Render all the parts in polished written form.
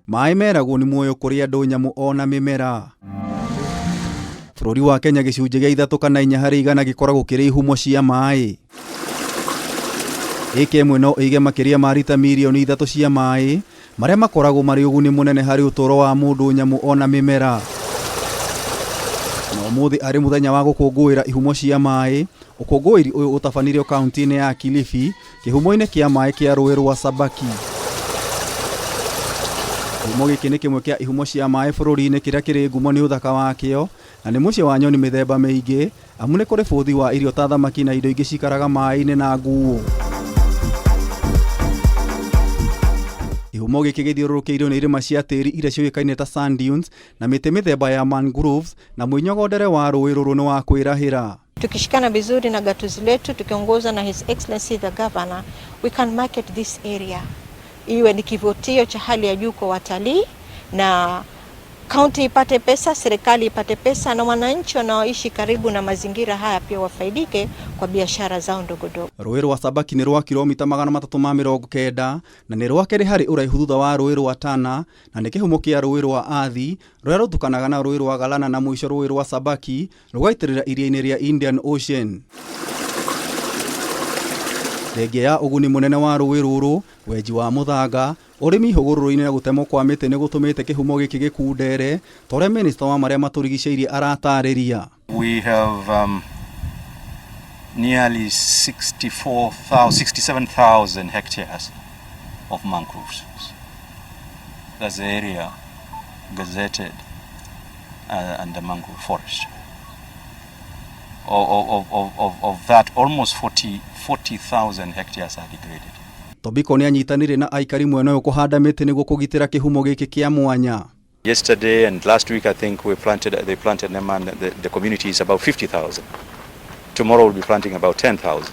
maai meragwo ni muoyo kuri andu nyamu ona mimera. Bũrũri wa Kenya gĩcunjĩ gĩa 3 kana 4 harĩ igana gĩkoragwo kĩrĩ ihumo cia maai. Ĩka ĩmwe no ĩige makĩria ma lita milioni 3 cia maai marĩa makoragwo marĩ ũguni mũnene harĩ ũtũũro wa mũndũ, nyamũ ona mĩmera. Na ũmũthĩ arĩ mũthenya wa gũkũngũĩra ihumo cia maai. Ũkũngũĩri ũyũ ũtabanirio kaunti-inĩ ya Kilifi, kĩhumo-inĩ kĩa maai kĩa rũĩ rwa Sabaki. Ihumo gĩkĩ nĩ kĩmwe kĩa ihumo cia maai bũrũri-inĩ kĩrĩa kĩrĩ ngumo nĩ ũthaka wakĩo, na nĩ mũciĩ wa nyoni mĩthemba mĩingĩ, amu nĩ kũrĩ bũthi wa irio ta thamaki na indo ingĩ cikaraga maai-inĩ na nguo. Ihumo gĩkĩ gĩthiũrũrũkĩirio nĩ irĩma cia tĩri iria ciũĩkaine ta sand dunes na mĩtĩ mĩthemba ya mangroves, na mwĩnyogondere wa rũĩ rũrũ nĩ wa kwĩrahĩra. Tukishikana vizuri na gatuzi letu tukiongozwa na His Excellency the Governor, we can market this area. Iwe ni kivutio cha hali ya juu kwa watalii, na kaunti ipate pesa, serikali ipate pesa, na wananchi wanaoishi karibu na mazingira haya pia wafaidike kwa biashara zao ndogo ndogo. Rũĩ rwa Sabaki nĩ rwa kilomita 390 na nĩ rwa kerĩ harĩ ũraihu thutha wa rũĩ rwa Tana, na nĩ kĩhumo kĩa rũĩ rwa Athi rũrĩa rũtukanaga na rũĩ rwa Galana na mũico rũĩ rwa Sabaki rũgaitĩrĩra iria-inĩ rĩa Indian Ocean. Rege ya ũguni mũnene wa rũĩ rũrũ, wenji wa mũthanga, ũrĩmi hũgũrũrũ-inĩ na gũtemwo kwa mĩtĩ nĩ gũtũmĩte kĩhumo gĩkĩ gĩkundere, torĩa minister wa marĩa matũrigicĩirie aratarĩria. We have nearly 67,000 hectares of mangroves. That's the area gazetted under mangrove forest. Of that, almost 40,000 hectares are degraded. Tobiko nĩ anyitanire na aikari mwena ũyũ kũhanda mĩtĩ nĩguo kũgitĩra kĩhumo gĩkĩ kĩa mwanya. Yesterday and last week I think they planted them, and the community is about 50,000. Tomorrow we'll be planting about 10,000.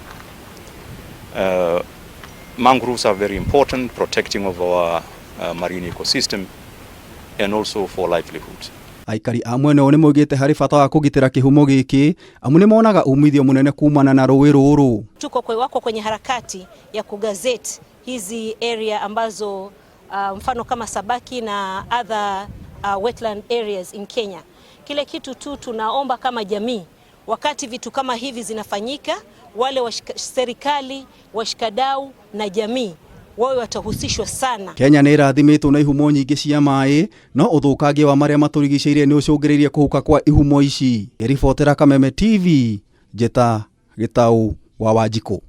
Mangroves are very important, protecting of our marine ecosystem and also for livelihoods. Aikari a mwena ũyũ nĩ moigĩte harĩ bata wa kũgitĩra kĩhumo gĩkĩ, amu nĩ monaga umithio mũnene kumana na rũĩ rũrũ. Wako kwenye harakati ya kugazeti hizi area ambazo mfano kama Sabaki na other wetland areas in Kenya. Kile kitu tu tunaomba kama jamii, wakati vitu kama hivi zinafanyika, wale serikali, washikadau na jamii wawe watahusishwa sana. Kenya nĩ ĩrathimitwo na ihumo nyingĩ cia maĩ, no ũthũkangia wa marĩa matũrigicĩirie nĩ ũcũngĩrĩirie kũhuka kwa ihumo ici. Ribotera Kameme TV, Njeta Gĩtaũ wa Wanjikũ.